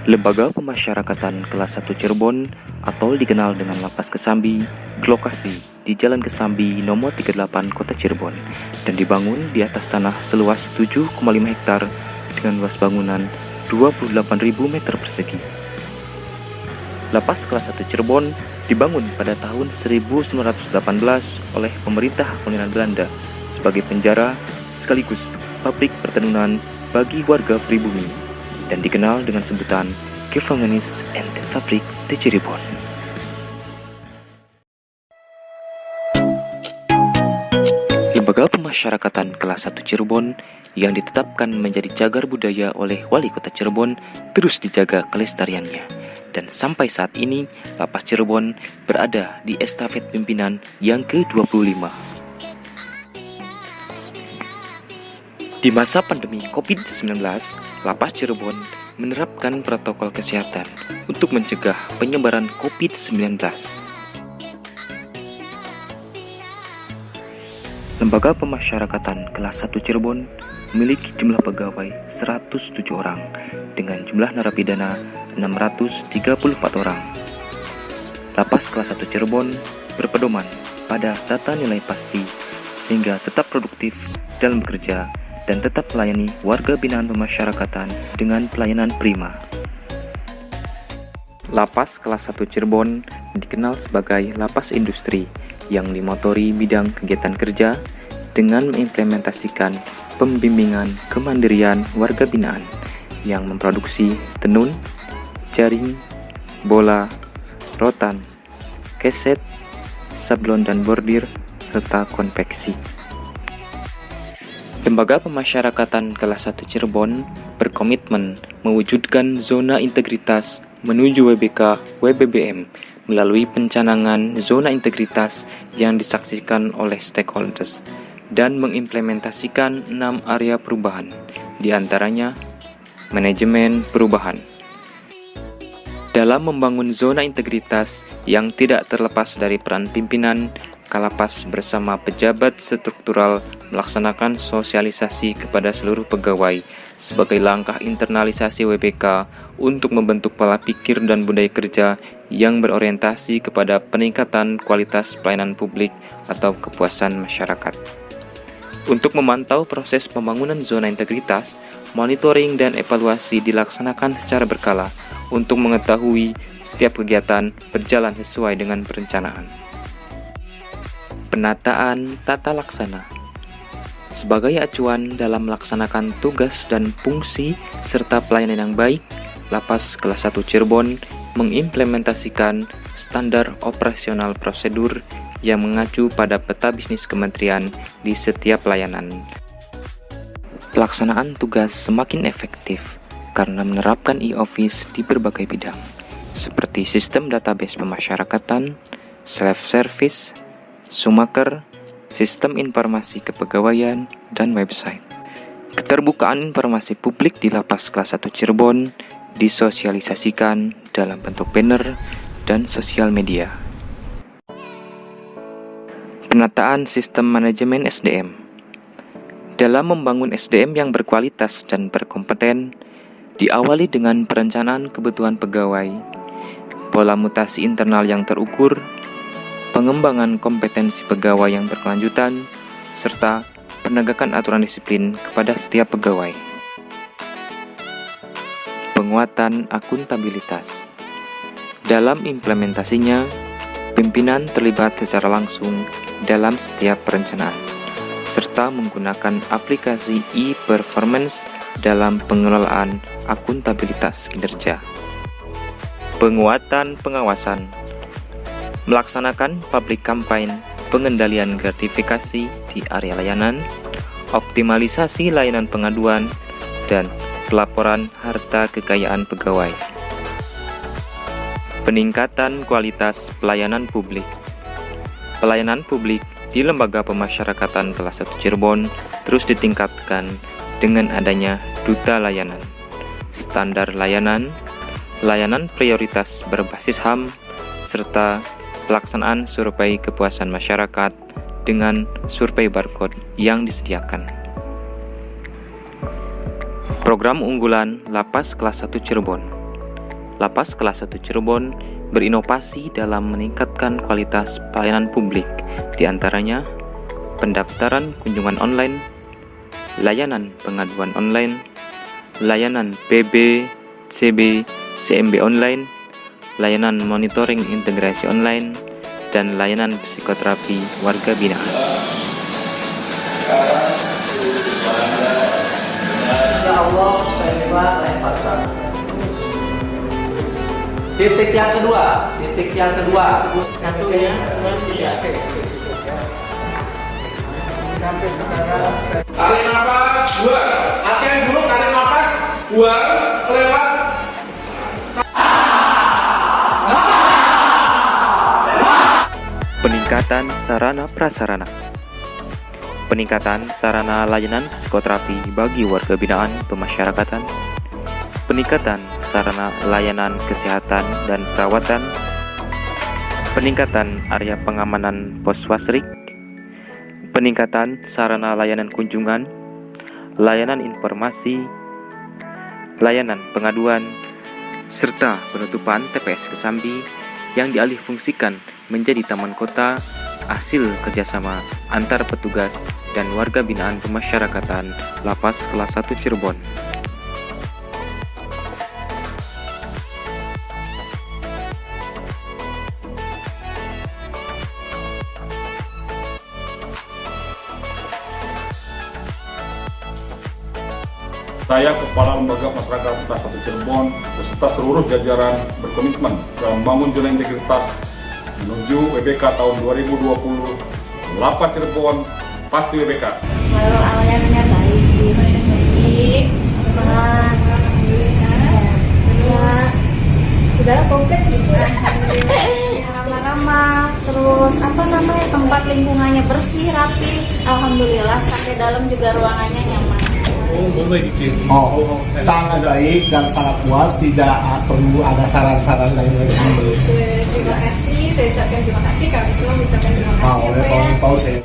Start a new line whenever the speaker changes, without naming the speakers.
Lembaga Pemasyarakatan Kelas 1 Cirebon atau dikenal dengan Lapas Kesambi berlokasi di Jalan Kesambi nomor 38 Kota Cirebon dan dibangun di atas tanah seluas 7,5 hektar dengan luas bangunan 28.000 meter persegi. Lapas Kelas 1 Cirebon dibangun pada tahun 1918 oleh pemerintah kolonial Belanda sebagai penjara sekaligus pabrik pertenunan bagi warga pribumi dan dikenal dengan sebutan Gevangenis en de Fabrik de Cirebon. Lembaga Pemasyarakatan Kelas 1 Cirebon yang ditetapkan menjadi cagar budaya oleh Wali Kota Cirebon terus dijaga kelestariannya. Dan sampai saat ini, Lapas Cirebon berada di estafet pimpinan yang ke-25. Di masa pandemi COVID-19, Lapas Cirebon menerapkan protokol kesehatan untuk mencegah penyebaran COVID-19. Lembaga Pemasyarakatan Kelas 1 Cirebon memiliki jumlah pegawai 107 orang dengan jumlah narapidana 634 orang. Lapas Kelas 1 Cirebon berpedoman pada tata nilai pasti sehingga tetap produktif dalam bekerja dan tetap melayani warga binaan pemasyarakatan dengan pelayanan prima. Lapas Kelas 1 Cirebon dikenal sebagai lapas industri yang dimotori bidang kegiatan kerja dengan mengimplementasikan pembimbingan kemandirian warga binaan yang memproduksi tenun, jaring, bola, rotan, keset, sablon dan bordir, serta konveksi. Lembaga Pemasyarakatan Kelas 1 Cirebon berkomitmen mewujudkan zona integritas menuju WBK WBBM melalui pencanangan zona integritas yang disaksikan oleh stakeholders dan mengimplementasikan 6 area perubahan, diantaranya manajemen perubahan. Dalam membangun zona integritas yang tidak terlepas dari peran pimpinan, Kalapas bersama pejabat struktural melaksanakan sosialisasi kepada seluruh pegawai sebagai langkah internalisasi WBK untuk membentuk pola pikir dan budaya kerja yang berorientasi kepada peningkatan kualitas pelayanan publik atau kepuasan masyarakat. Untuk memantau proses pembangunan zona integritas, monitoring dan evaluasi dilaksanakan secara berkala untuk mengetahui setiap kegiatan berjalan sesuai dengan perencanaan. Penataan tata laksana sebagai acuan dalam melaksanakan tugas dan fungsi serta pelayanan yang baik, Lapas Kelas 1 Cirebon mengimplementasikan standar operasional prosedur yang mengacu pada peta bisnis kementerian di setiap pelayanan. Pelaksanaan tugas semakin efektif karena menerapkan e-office di berbagai bidang, seperti sistem database pemasyarakatan, self-service, Sumaker, sistem informasi kepegawaian, dan website. Keterbukaan informasi publik di Lapas Kelas 1 Cirebon disosialisasikan dalam bentuk banner dan sosial media. Penataan sistem manajemen SDM. Dalam membangun SDM yang berkualitas dan berkompeten, diawali dengan perencanaan kebutuhan pegawai, pola mutasi internal yang terukur, pengembangan kompetensi pegawai yang berkelanjutan, serta penegakan aturan disiplin kepada setiap pegawai. Penguatan akuntabilitas. Dalam implementasinya, pimpinan terlibat secara langsung dalam setiap perencanaan, serta menggunakan aplikasi e-performance dalam pengelolaan akuntabilitas kinerja. Penguatan pengawasan. Melaksanakan public campaign, pengendalian gratifikasi di area layanan, optimalisasi layanan pengaduan, dan pelaporan harta kekayaan pegawai. Peningkatan kualitas pelayanan publik. Pelayanan publik di Lembaga Pemasyarakatan Kelas 1 Cirebon terus ditingkatkan dengan adanya duta layanan, standar layanan, layanan prioritas berbasis HAM, serta pelaksanaan survei kepuasan masyarakat dengan survei barcode yang disediakan. Program unggulan Lapas Kelas 1 Cirebon. Lapas Kelas 1 Cirebon berinovasi dalam meningkatkan kualitas pelayanan publik, di antaranya pendaftaran kunjungan online, layanan pengaduan online, layanan PB, CB, CMB online, layanan monitoring integrasi online, dan layanan psikoterapi warga binaan.
Ya Allah, saya ikhlas, saya pasrah. Titik yang kedua. Satunya belum tidak.
Sampai sekarang
tarik nafas, buang. Latihan dulu, tarik nafas, buang, lewat.
Peningkatan sarana prasarana. Peningkatan sarana layanan psikoterapi bagi warga binaan pemasyarakatan. Peningkatan sarana layanan kesehatan dan perawatan. Peningkatan area pengamanan pos wasrik. Peningkatan sarana layanan kunjungan, layanan informasi, layanan pengaduan, serta penutupan TPS Kesambi yang dialihfungsikan menjadi taman kota hasil kerjasama antar petugas dan warga binaan pemasyarakatan Lapas Kelas 1 Cirebon.
Saya, Kepala Lembaga Masyarakat Kelas 1 Cirebon, beserta seluruh jajaran berkomitmen dalam membangun zona integritas menuju WBK tahun 2020. Lapas Cirebon pasti WBK.
Kalau awalnya baik, udah komplit gitu. Ramah-ramah, terus tempat lingkungannya bersih, rapi. Alhamdulillah sampai dalam juga ruangannya nyaman.
sangat baik dan sangat puas, tidak perlu ada saran-saran lain lagi.
Terima kasih, saya ucapkan terima kasih, kami semua ucapkan terima kasih.
Oleh Pak saya.